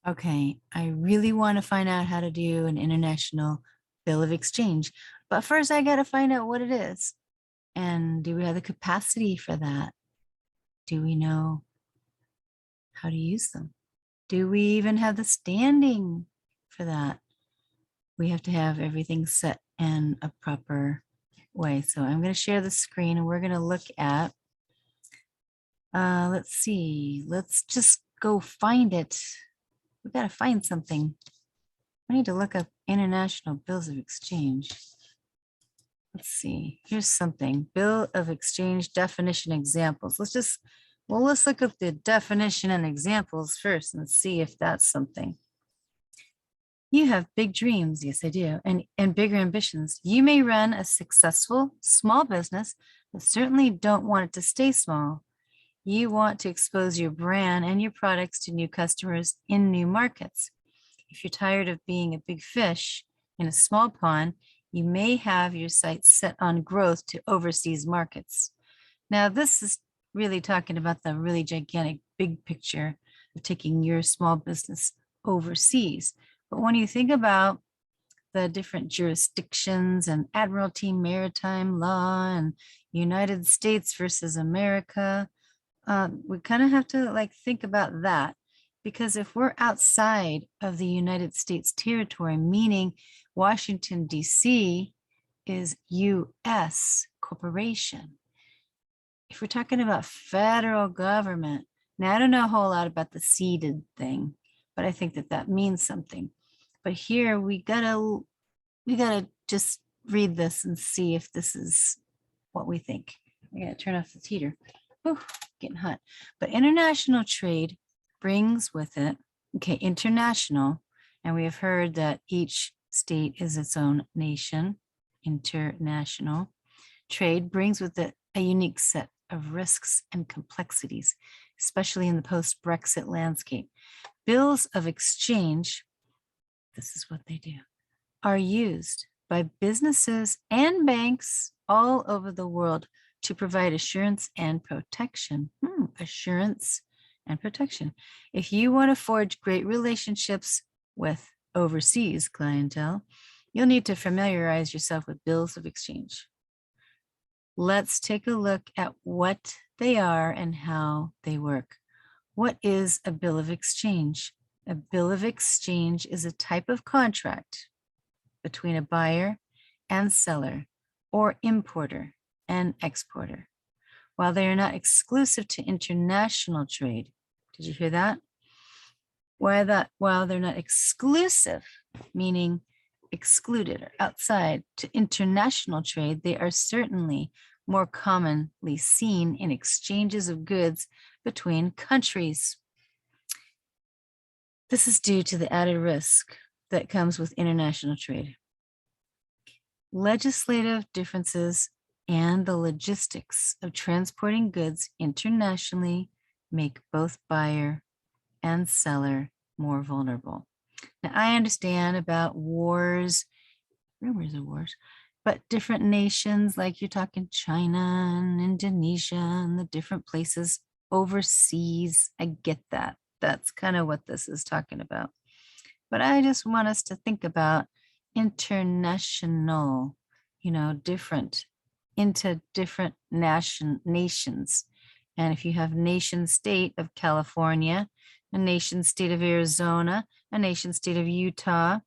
Okay, I really want to find out how to do an international bill of exchange, but first I got to find out what it is. And do we have the capacity for that? Do we know how to use them? Do we even have the standing for that? We have to have everything set in a proper way. So I'm going to share the screen and we're going to look at, let's see, let's just go find it. We got to find something. I need to look up international bills of exchange. Let's see, here's something. Bill of exchange definition examples. Let's look up the definition and examples first and see if that's something. You have big dreams. Yes, I do. And bigger ambitions. You may run a successful small business, but certainly don't want it to stay small. You want to expose your brand and your products to new customers in new markets. If you're tired of being a big fish in a small pond, you may have your sights set on growth to overseas markets. Now, this is really talking about the really gigantic big picture of taking your small business overseas. But when you think about the different jurisdictions and admiralty, maritime law, and United States versus America, we kind of have to think about that. Because if we're outside of the United States territory, meaning Washington, D.C. is U.S. corporation. If we're talking about federal government, now I don't know a whole lot about the ceded thing, but I think that means something. But here we gotta just read this and see if this is what we think. I gotta turn off this heater. Whew, getting hot. But international trade brings with it, okay, international, and we have heard that each state is its own nation. International trade brings with it a unique set of risks and complexities, especially in the post-Brexit landscape. Bills of exchange, this is what they do, are used by businesses and banks all over the world to provide assurance and protection. Assurance and protection. If you want to forge great relationships with overseas clientele, you'll need to familiarize yourself with bills of exchange. Let's take a look at what they are and how they work. What is a bill of exchange? A bill of exchange is a type of contract between a buyer and seller or importer and exporter. While they are not exclusive to international trade, did you hear that? While they're not exclusive, meaning excluded or outside to international trade, they are certainly more commonly seen in exchanges of goods between countries. This is due to the added risk that comes with international trade. Legislative differences and the logistics of transporting goods internationally make both buyer and seller more vulnerable. Now, I understand about wars, rumors of wars, but different nations, like you're talking China and Indonesia and the different places overseas, I get that. That's kind of what this is talking about. But I just want us to think about international, different into different nations. And if you have nation state of California, a nation state of Arizona, a nation state of Utah,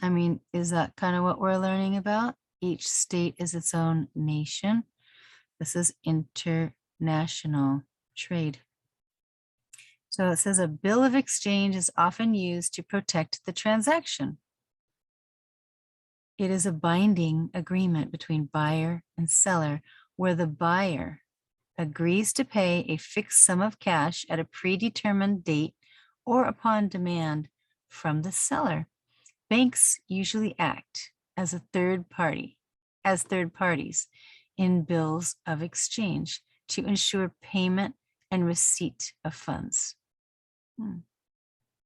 I mean, is that kind of what we're learning about? Each state is its own nation. This is international trade. So it says a bill of exchange is often used to protect the transaction. It is a binding agreement between buyer and seller where the buyer agrees to pay a fixed sum of cash at a predetermined date or upon demand from the seller. Banks usually act as third parties in bills of exchange to ensure payment and receipt of funds.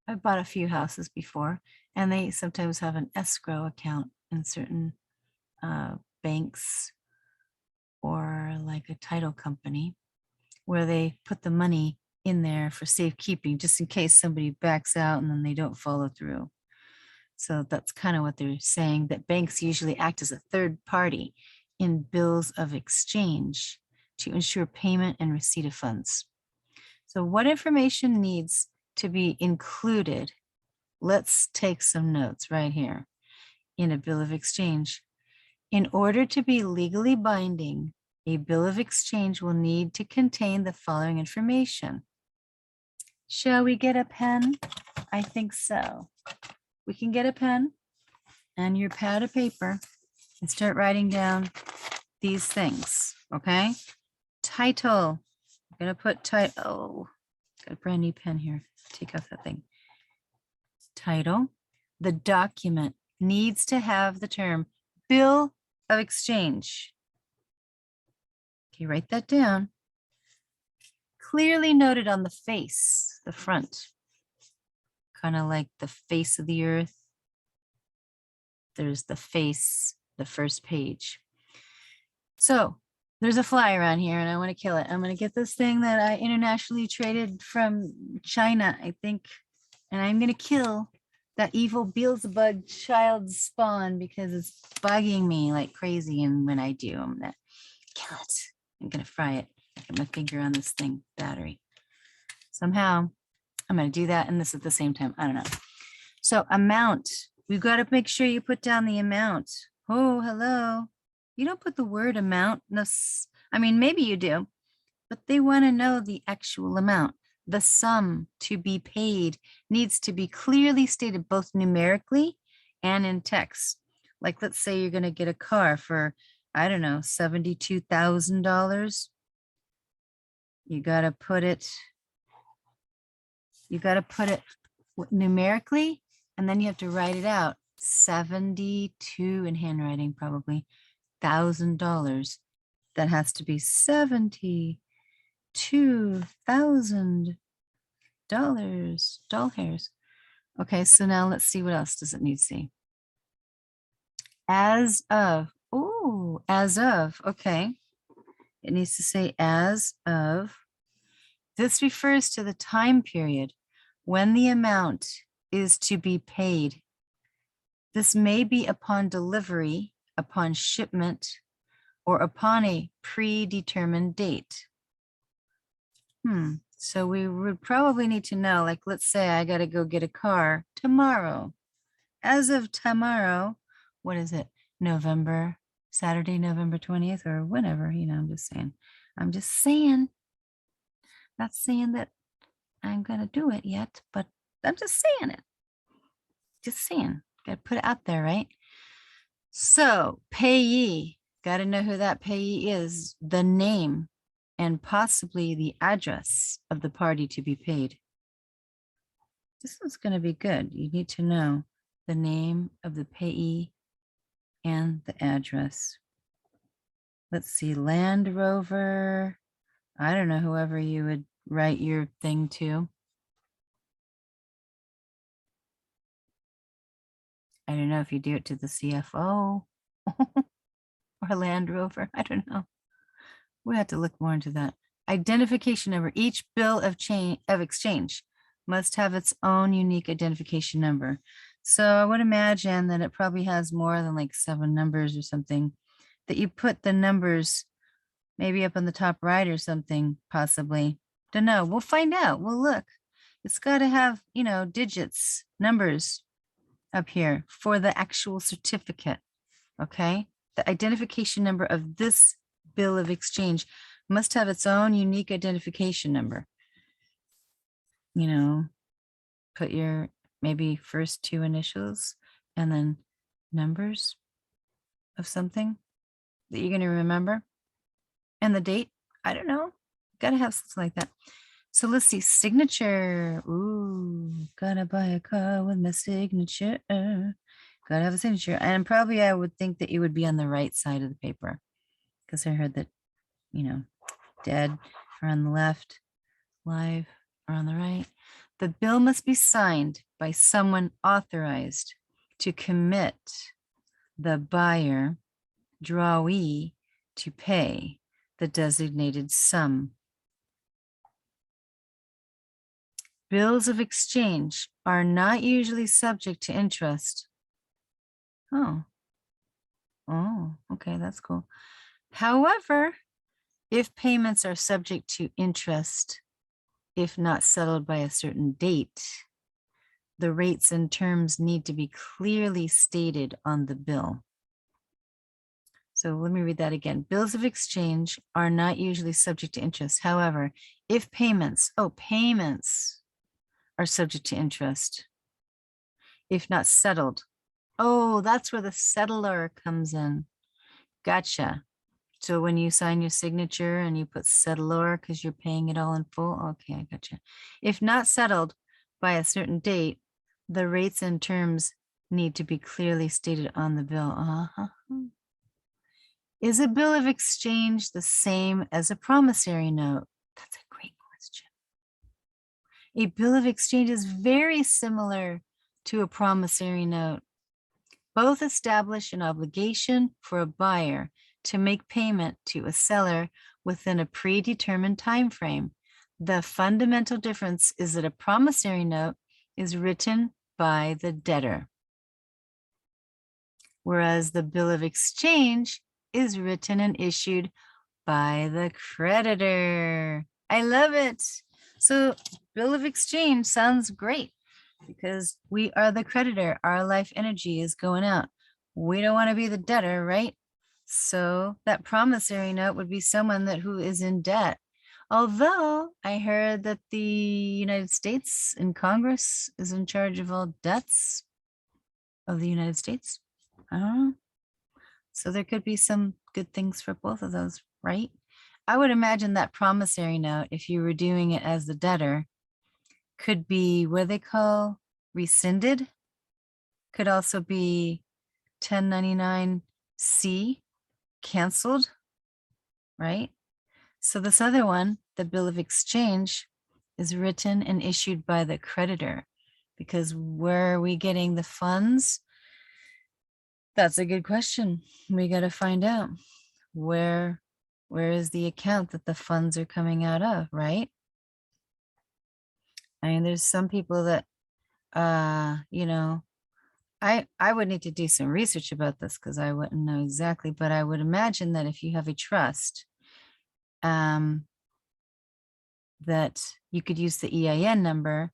I've bought a few houses before, and they sometimes have an escrow account in certain banks or like a title company where they put the money in there for safekeeping, just in case somebody backs out and then they don't follow through. So that's kind of what they're saying, that banks usually act as a third party in bills of exchange to ensure payment and receipt of funds. So what information needs to be included? Let's take some notes right here in a bill of exchange. In order to be legally binding, a bill of exchange will need to contain the following information. Shall we get a pen? I think so. We can get a pen and your pad of paper and start writing down these things, okay? Title. I'm gonna put title. Oh, got a brand new pen here. Take off that thing. Title. The document needs to have the term bill of exchange. Okay, write that down. Clearly noted on the face, the front, kind of like the face of the earth. There's the face, the first page. So there's a fly around here and I want to kill it. I'm going to get this thing that I internationally traded from China, I think, and I'm going to kill that evil Beelzebub child spawn because it's bugging me like crazy. And when I do, I'm going to kill it. I'm going to fry it. Get my finger on this thing, battery. Somehow I'm going to do that and this at the same time. I don't know. So amount, we've got to make sure you put down the amount. Oh, hello. You don't put the word amount. No, I mean, maybe you do, but they want to know the actual amount. The sum to be paid needs to be clearly stated both numerically and in text. Like, let's say you're going to get a car for, I don't know, $72,000. You got to put it numerically, and then you have to write it out. 72 in handwriting, probably $1,000. That has to be $72,000. Doll hairs. Okay, so now let's see, what else does it need to see? As of. Oh, as of. Okay. It needs to say as of. This refers to the time period when the amount is to be paid. This may be upon delivery, upon shipment, or upon a predetermined date. So we would probably need to know, like, let's say I got to go get a car tomorrow. As of tomorrow, what is it? Saturday, November 20th, or whenever, I'm just saying. Not saying that I'm going to do it yet, but I'm just saying it. Just saying. Got to put it out there, right? So payee, got to know who that payee is, the name, and possibly the address of the party to be paid. This one's going to be good. You need to know the name of the payee and the address. Let's see, Land Rover. I don't know, whoever you would write your thing to. I don't know if you do it to the CFO or Land Rover. I don't know. We have to look more into that. Identification number. Each bill of exchange must have its own unique identification number. So I would imagine that it probably has more than like 7 numbers or something, that you put the numbers maybe up on the top right or something, possibly. Don't know. We'll find out. We'll look. It's got to have, digits, numbers up here for the actual certificate. Okay. The identification number of this bill of exchange must have its own unique identification number. Put your maybe first 2 initials and then numbers of something that you're going to remember, and the date. I don't know. Got to have something like that. So let's see. Signature. Ooh, gotta buy a car with my signature. Gotta have a signature. And probably I would think that it would be on the right side of the paper, because I heard that, dead are on the left, live are on the right. The bill must be signed by someone authorized to commit the buyer, drawee, to pay the designated sum. Bills of exchange are not usually subject to interest. Oh, okay, that's cool. However, if payments are subject to interest, if not settled by a certain date, the rates and terms need to be clearly stated on the bill. So let me read that again. Bills of exchange are not usually subject to interest. However, if payments are subject to interest, if not settled. Oh, that's where the settler comes in. Gotcha. So when you sign your signature and you put settlor because you're paying it all in full. Okay, I gotcha. If not settled by a certain date, the rates and terms need to be clearly stated on the bill. Is a bill of exchange the same as a promissory note? That's a great question. A bill of exchange is very similar to a promissory note. Both establish an obligation for a buyer to make payment to a seller within a predetermined time frame. The fundamental difference is that a promissory note is written by the debtor, whereas the bill of exchange is written and issued by the creditor. I love it. So bill of exchange sounds great because we are the creditor. Our life energy is going out. We don't want to be the debtor, right? So that promissory note would be someone who is in debt. Although I heard that the United States in Congress is in charge of all debts of the United States. I don't know. So there could be some good things for both of those, right? I would imagine that promissory note, if you were doing it as the debtor, could be what they call rescinded, could also be 1099-C, canceled, right? So this other one, the bill of exchange, is written and issued by the creditor, because where are we getting the funds? That's a good question. We got to find out where is the account that the funds are coming out of, right? I mean, there's some people that, you know, I would need to do some research about this because I wouldn't know exactly, but I would imagine that if you have a trust, that you could use the EIN number,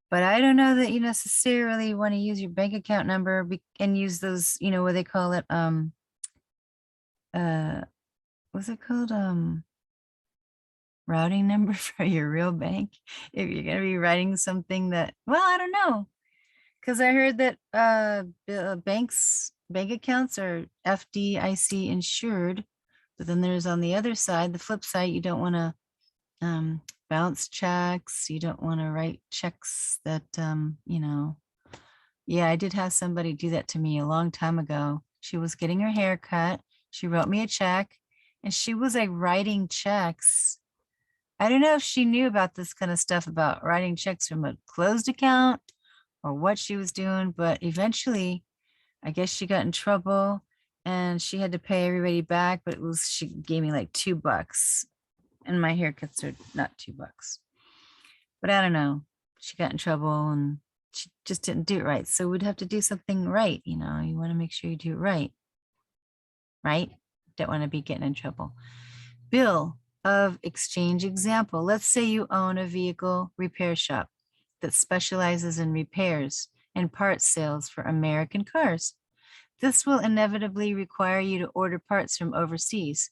but I don't know that you necessarily want to use your bank account number and use those, what they call it, what's it called? Routing number for your real bank. If you're going to be writing something that, well, I don't know. Because I heard that bank accounts are FDIC insured, but then there's on the other side, the flip side, you don't want to bounce checks. You don't want to write checks that, yeah, I did have somebody do that to me a long time ago. She was getting her hair cut. She wrote me a check and she was like writing checks. I don't know if she knew about this kind of stuff about writing checks from a closed account or what she was doing, but eventually I guess she got in trouble and she had to pay everybody back, but she gave me like $2 and my haircuts are not $2, but I don't know. She got in trouble and she just didn't do it right. So we'd have to do something right. You want to make sure you do it right. Right? Don't want to be getting in trouble. Bill of exchange example. Let's say you own a vehicle repair shop that specializes in repairs and parts sales for American cars. This will inevitably require you to order parts from overseas.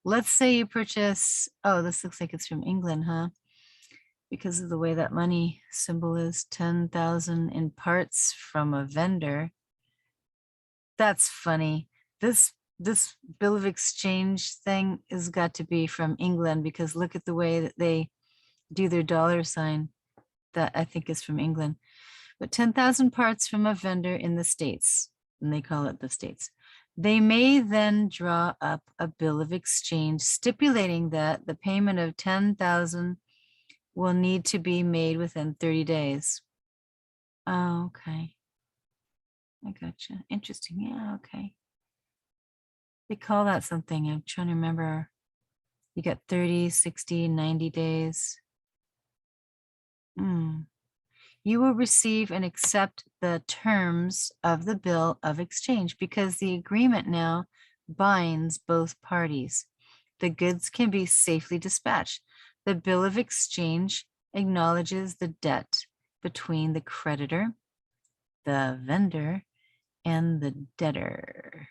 Let's say you purchase, oh, this looks like it's from England, huh? Because of the way that money symbol is, 10,000 in parts from a vendor. That's funny. This bill of exchange thing has got to be from England because look at the way that they do their dollar sign. That I think is from England. But 10,000 parts from a vendor in the States, and they call it the States. They may then draw up a bill of exchange stipulating that the payment of 10,000 will need to be made within 30 days. Oh, okay. I gotcha. Interesting. Yeah, okay. They call that something. I'm trying to remember. You got 30, 60, 90 days. You will receive and accept the terms of the bill of exchange because the agreement now binds both parties. The goods can be safely dispatched. The bill of exchange acknowledges the debt between the creditor, the vendor, and the debtor.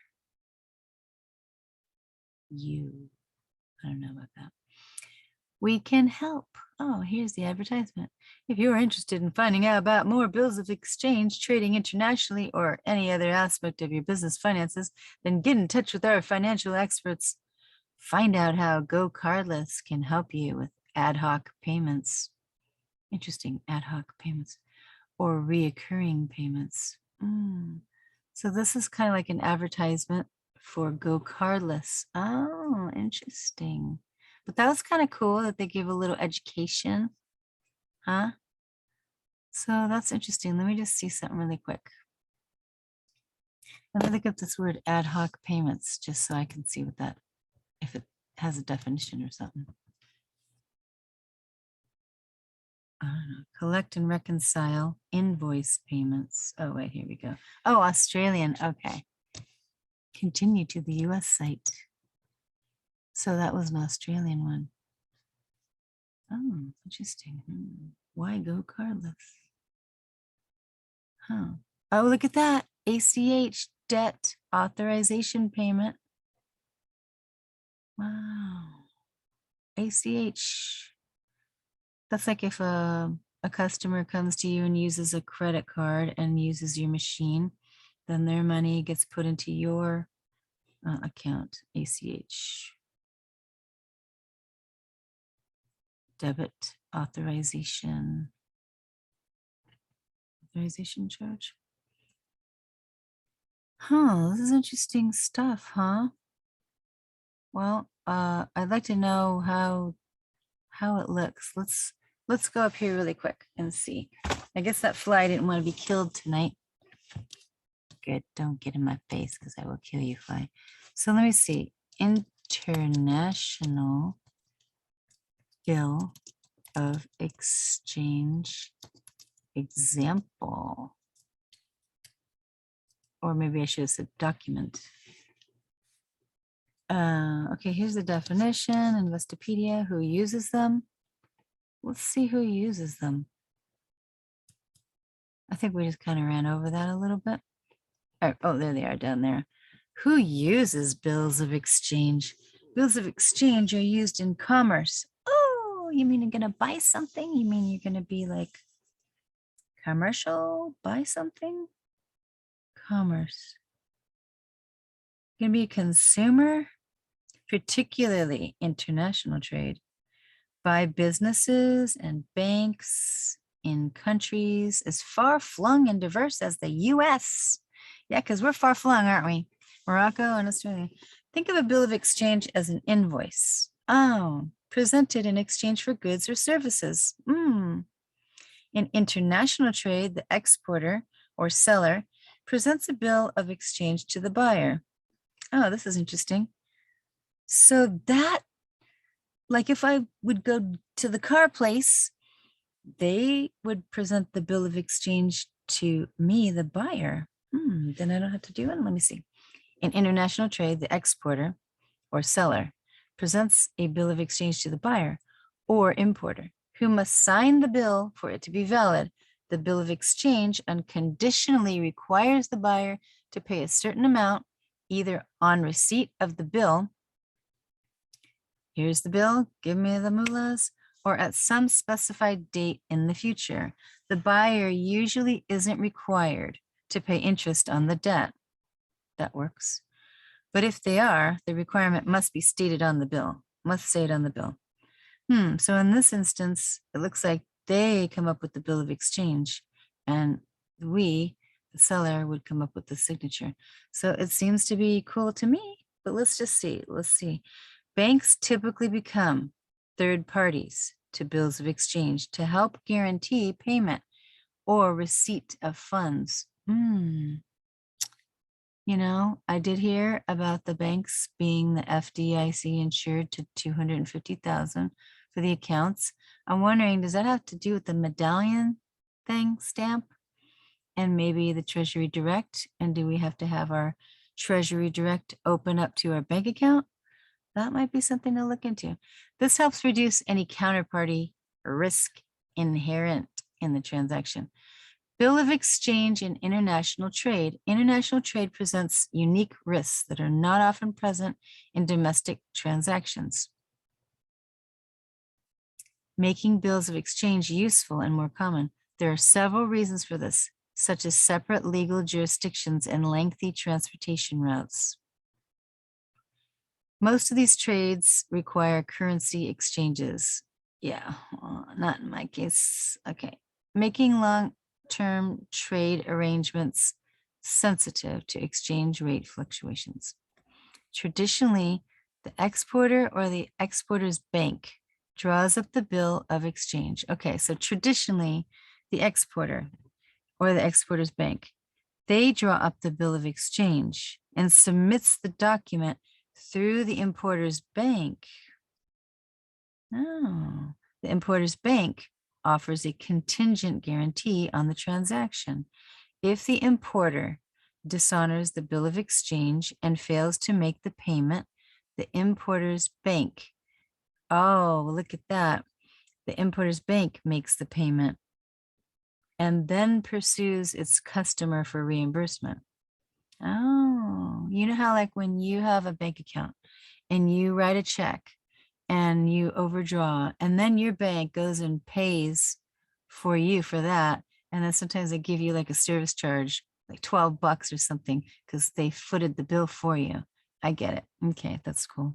I don't know about that. We can help. Oh, here's the advertisement. If you're interested in finding out about more bills of exchange, trading internationally, or any other aspect of your business finances, then get in touch with our financial experts. Find out how Go Cardless can help you with ad hoc payments. Interesting, ad hoc payments or reoccurring payments. So this is kind of like an advertisement for Go Cardless. Oh, interesting. But that was kind of cool that they give a little education, huh? So that's interesting. Let me just see something really quick. Let me look up this word ad hoc payments just so I can see what that, if it has a definition or something. I don't know. Collect and reconcile invoice payments. Oh, wait, here we go. Oh, Australian. Okay. Continue to the US site. So that was an Australian one. Oh, interesting. Why Go Cardless? Huh. Oh, look at that. ACH, debt authorization payment. Wow. ACH. That's like if a customer comes to you and uses a credit card and uses your machine, then their money gets put into your account, ACH. Debit authorization. Authorization charge. Huh, this is interesting stuff, huh? Well, I'd like to know how it looks. Let's go up here really quick and see. I guess that fly didn't want to be killed tonight. Good, don't get in my face because I will kill you, fly. So let me see. International bill of exchange example. Or maybe I should have said document. Okay, here's the definition, Investopedia, who uses them. Let's see who uses them. I think we just kind of ran over that a little bit. Oh, there they are down there. Who uses bills of exchange? Bills of exchange are used in commerce. Oh, you mean you're going to buy something? You mean you're going to be like commercial, buy something? Commerce. Going to be a consumer, particularly international trade, by businesses and banks in countries as far flung and diverse as the US. Yeah, because we're far flung, aren't we? Morocco and Australia. Think of a bill of exchange as an invoice. Oh, presented in exchange for goods or services. In international trade, the exporter or seller presents a bill of exchange to the buyer. Oh, this is interesting. So that, like if I would go to the car place, they would present the bill of exchange to me, the buyer. Then I don't have to do it. Let me see. In international trade, the exporter or seller presents a bill of exchange to the buyer or importer, who must sign the bill for it to be valid. The bill of exchange unconditionally requires the buyer to pay a certain amount, either on receipt of the bill, here's the bill, give me the mullahs, or at some specified date in the future. The buyer usually isn't required to pay interest on the debt. That works. But if they are, the requirement must be stated on the bill, must say it on the bill. So in this instance, it looks like they come up with the bill of exchange and we, the seller, would come up with the signature. So it seems to be cool to me, but let's just see. Let's see. Banks typically become third parties to bills of exchange to help guarantee payment or receipt of funds. You know, I did hear about the banks being the FDIC insured to $250,000 for the accounts. I'm wondering, does that have to do with the medallion thing stamp, and maybe the Treasury Direct. And do we have to have our Treasury Direct open up to our bank account? That might be something to look into. This helps reduce any counterparty risk inherent in the transaction. Bill of exchange in international trade. International trade presents unique risks that are not often present in domestic transactions, making bills of exchange useful and more common. There are several reasons for this, such as separate legal jurisdictions and lengthy transportation routes. Most of these trades require currency exchanges. Yeah, not in my case. Okay. Making long-term trade arrangements sensitive to exchange rate fluctuations. Traditionally, the exporter or the exporter's bank draws up the bill of exchange. Okay, so traditionally, the exporter or the exporter's bank, they draw up the bill of exchange and submits the document through the importer's bank. Oh, the importer's bank offers a contingent guarantee on the transaction. If the importer dishonors the bill of exchange and fails to make the payment, the importer's bank, oh, look at that. The importer's bank makes the payment and then pursues its customer for reimbursement. Oh, you know how like when you have a bank account and you write a check and you overdraw, and then your bank goes and pays for you for that. And then sometimes they give you like a service charge, like $12 or something, because they footed the bill for you. I get it. Okay, that's cool.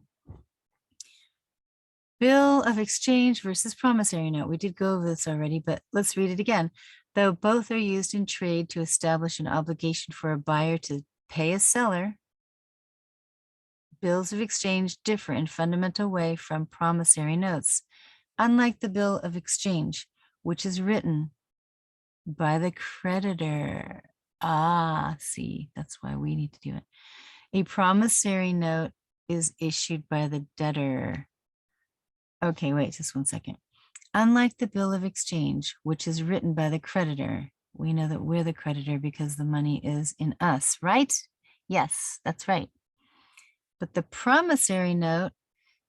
Bill of exchange versus promissory note. We did go over this already, but let's read it again. Though both are used in trade to establish an obligation for a buyer to pay a seller, bills of exchange differ in fundamental way from promissory notes. Unlike the bill of exchange, which is written by the creditor. Ah, see, that's why we need to do it. A promissory note is issued by the debtor. Okay, wait just 1 second. Unlike the bill of exchange, which is written by the creditor, we know that we're the creditor because the money is in us, right? Yes, that's right. But the promissory note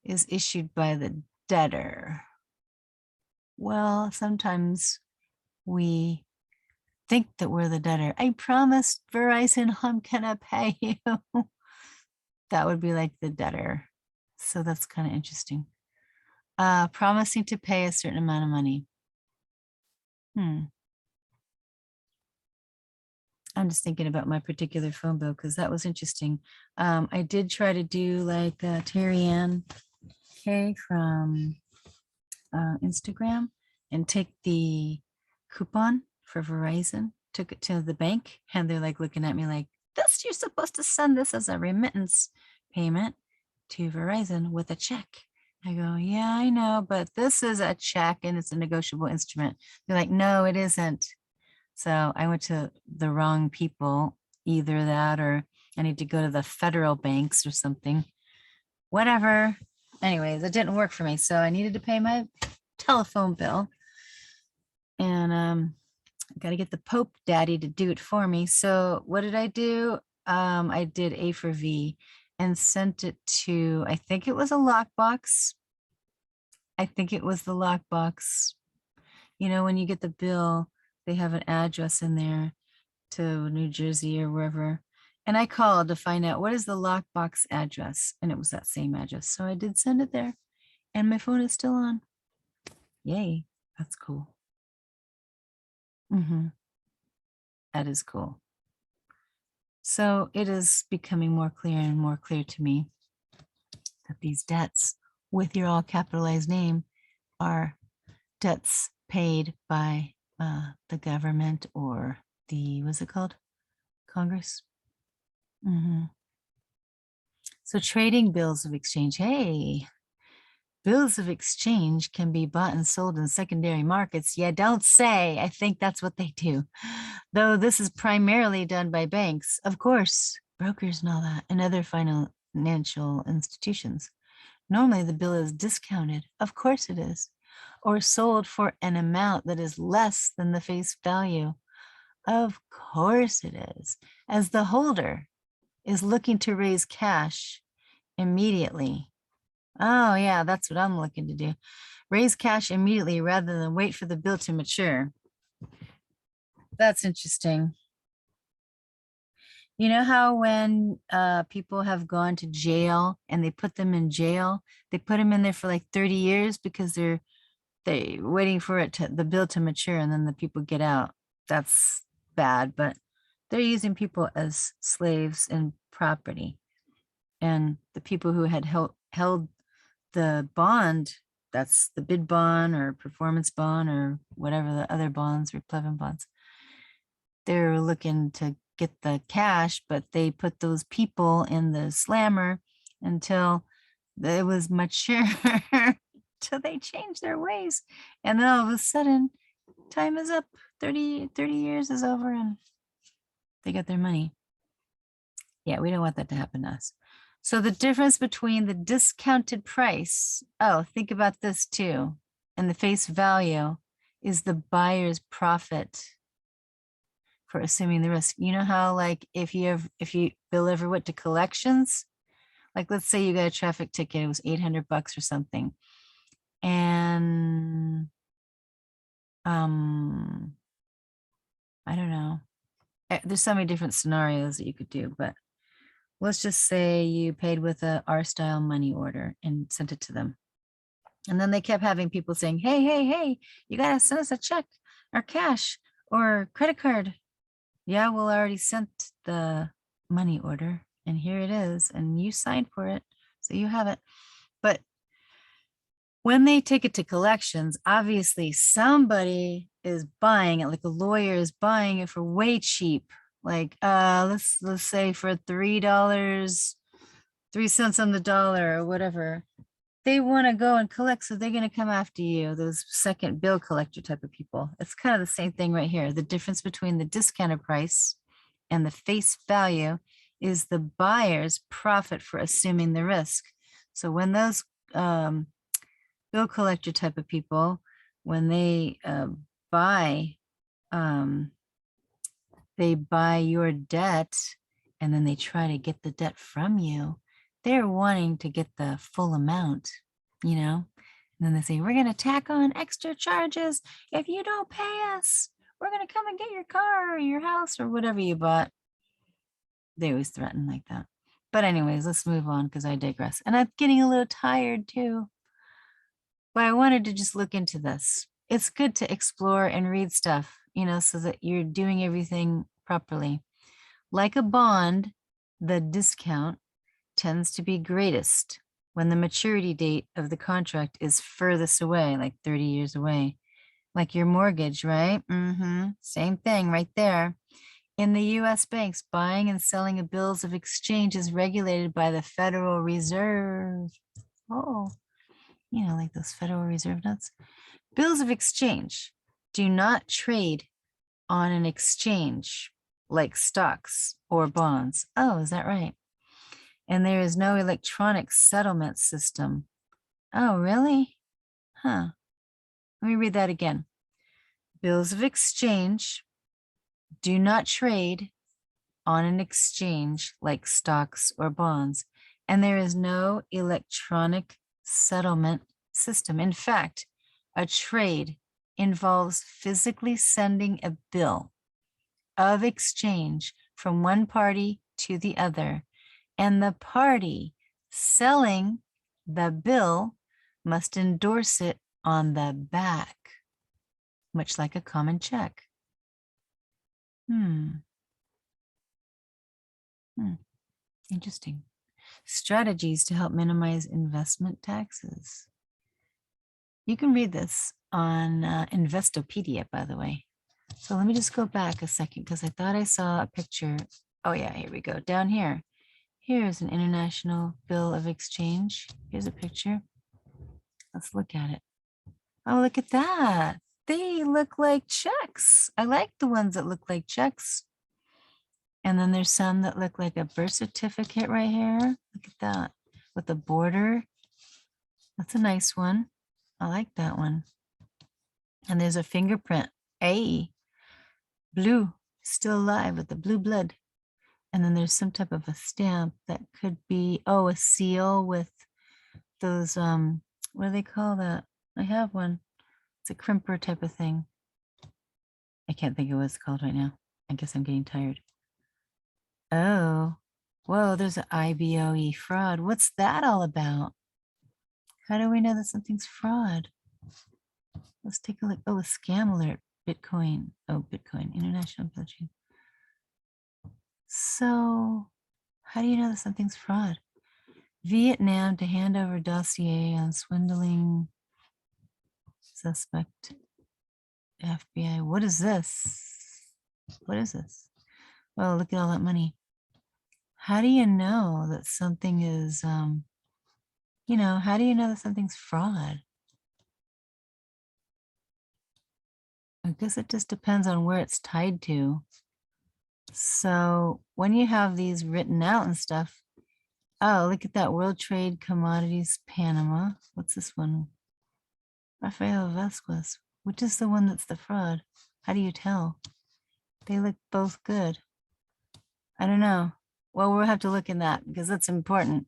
is issued by the debtor. Well, sometimes we think that we're the debtor. I promised Verizon I'm gonna pay you. That would be like the debtor. So that's kind of interesting. Promising to pay a certain amount of money. I'm just thinking about my particular phone bill because that was interesting. I did try to do like Terry Ann K from Instagram and take the coupon for Verizon, took it to the bank, and they're like looking at me like, this, you're supposed to send this as a remittance payment to Verizon with a check. I go, yeah, I know, but this is a check and it's a negotiable instrument. They're like, no, it isn't. So I went to the wrong people, either that or I need to go to the federal banks or something. Whatever. Anyways, it didn't work for me. So I needed to pay my telephone bill. And I got to get the Pope Daddy to do it for me. So what did I do? I did A for V and sent it to, I think it was a lockbox. I think it was the lockbox. You know, when you get the bill, they have an address in there to New Jersey or wherever. And I called to find out what is the lockbox address. And it was that same address. So I did send it there and my phone is still on. Yay, that's cool. That is cool. So it is becoming more clear and more clear to me that these debts with your all capitalized name are debts paid by the government or the, what's it called? Congress. So trading bills of exchange. Hey, bills of exchange can be bought and sold in secondary markets. Yeah, don't say. I think that's what they do. Though this is primarily done by banks, of course, brokers and all that, and other financial institutions. Normally the bill is discounted. Of course it is. or sold for an amount that is less than the face value? Of course it is, as the holder is looking to raise cash immediately. Oh yeah, that's what I'm looking to do. Raise cash immediately rather than wait for the bill to mature. That's interesting. You know how when people have gone to jail and they put them in jail, they put them in there for like 30 years because they're waiting for the bill to mature, and then the people get out. That's bad, but they're using people as slaves and property. And the people who had held the bond, that's the bid bond or performance bond or whatever the other bonds, replevant bonds, they're looking to get the cash, but they put those people in the slammer until it was mature, till they changed their ways. And then all of a sudden, time is up. 30 years is over and they got their money. Yeah, we don't want that to happen to us. So the difference between the discounted price, oh, think about this too, and the face value is the buyer's profit for assuming the risk. You know how, like, if Bill ever went to collections, like let's say you got a traffic ticket, it was $800 or something. And I don't know. There's so many different scenarios that you could do, but let's just say you paid with a R-style money order and sent it to them. And then they kept having people saying, hey, you got to send us a check or cash or credit card. Yeah, well, I already sent the money order and here it is. And you signed for it. So you have it. But when they take it to collections, obviously somebody is buying it, like a lawyer is buying it for way cheap. Like let's say for $3, 3 cents on the dollar or whatever. They want to go and collect, so they're going to come after you, those second bill collector type of people. It's kind of the same thing right here. The difference between the discounted price and the face value is the buyer's profit for assuming the risk. So when those bill collector type of people, when they buy your debt and then they try to get the debt from you, they're wanting to get the full amount, you know? And then they say, we're going to tack on extra charges. If you don't pay us, we're going to come and get your car or your house or whatever you bought. They always threaten like that. But anyways, let's move on because I digress. And I'm getting a little tired too. But I wanted to just look into this. It's good to explore and read stuff, you know, so that you're doing everything properly. Like a bond, the discount tends to be greatest when the maturity date of the contract is furthest away, like 30 years away, like your mortgage, right? Same thing right there. In the US banks, buying and selling of bills of exchange is regulated by the Federal Reserve. Oh, you know, like those Federal Reserve notes. Bills of exchange do not trade on an exchange like stocks or bonds. Oh, is that right? And there is no electronic settlement system. Oh, really? Huh. Let me read that again. Bills of exchange do not trade on an exchange like stocks or bonds, and there is no electronic settlement system. In fact, a trade involves physically sending a bill of exchange from one party to the other, and the party selling the bill must endorse it on the back, much like a common check. Interesting. Strategies to help minimize investment taxes. You can read this on Investopedia, by the way. So let me just go back a second because I thought I saw a picture. Oh yeah, here we go. Down here. Here's an international bill of exchange. Here's a picture. Let's look at it. Oh, look at that. They look like checks. I like the ones that look like checks. And then there's some that look like a birth certificate right here. Look at that with a border. That's a nice one. I like that one. And there's a fingerprint. A blue, still alive with the blue blood. And then there's some type of a stamp that could be, oh, a seal with those, what do they call that? I have one. It's a crimper type of thing. I can't think of what it's called right now. I guess I'm getting tired. Oh, whoa, there's an IBOE fraud. What's that all about? How do we know that something's fraud? Let's take a look. Oh, a scam alert. Bitcoin. Oh, Bitcoin. International blockchain. So how do you know that something's fraud? Vietnam to hand over dossier on swindling suspect. FBI. What is this? What is this? Oh, look at all that money. How do you know that something is, how do you know that something's fraud? I guess it just depends on where it's tied to. So when you have these written out and stuff, oh, look at that World Trade Commodities Panama. What's this one? Rafael Vasquez. Which is the one that's the fraud? How do you tell? They look both good. I don't know. Well, we'll have to look in that because that's important.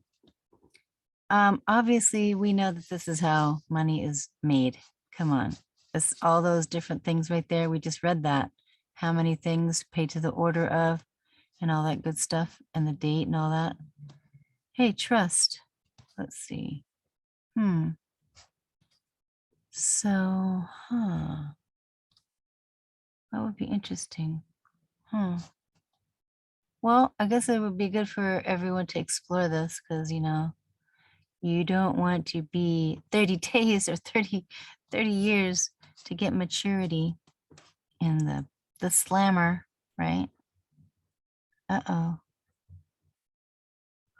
Obviously, we know that this is how money is made. Come on. It's all those different things right there. We just read that. How many things paid to the order of and all that good stuff and the date and all that. Hey, trust. Let's see. So, that would be interesting. Well, I guess it would be good for everyone to explore this because, you don't want to be 30 days or 30 years to get maturity in the slammer, right? Uh-oh.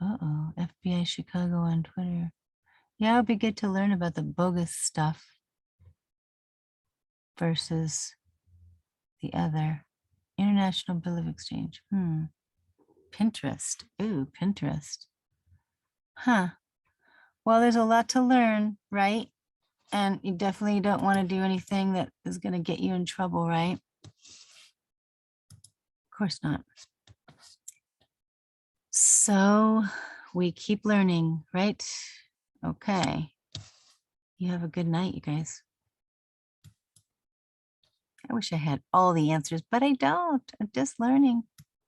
Uh-oh. FBI Chicago on Twitter. Yeah, it would be good to learn about the bogus stuff versus the other. International Bill of Exchange. Pinterest. Ooh, Pinterest. Huh. Well, there's a lot to learn, right? And you definitely don't want to do anything that is going to get you in trouble, right? Of course not. So we keep learning, right? Okay. You have a good night, you guys. I wish I had all the answers, but I don't. I'm just learning.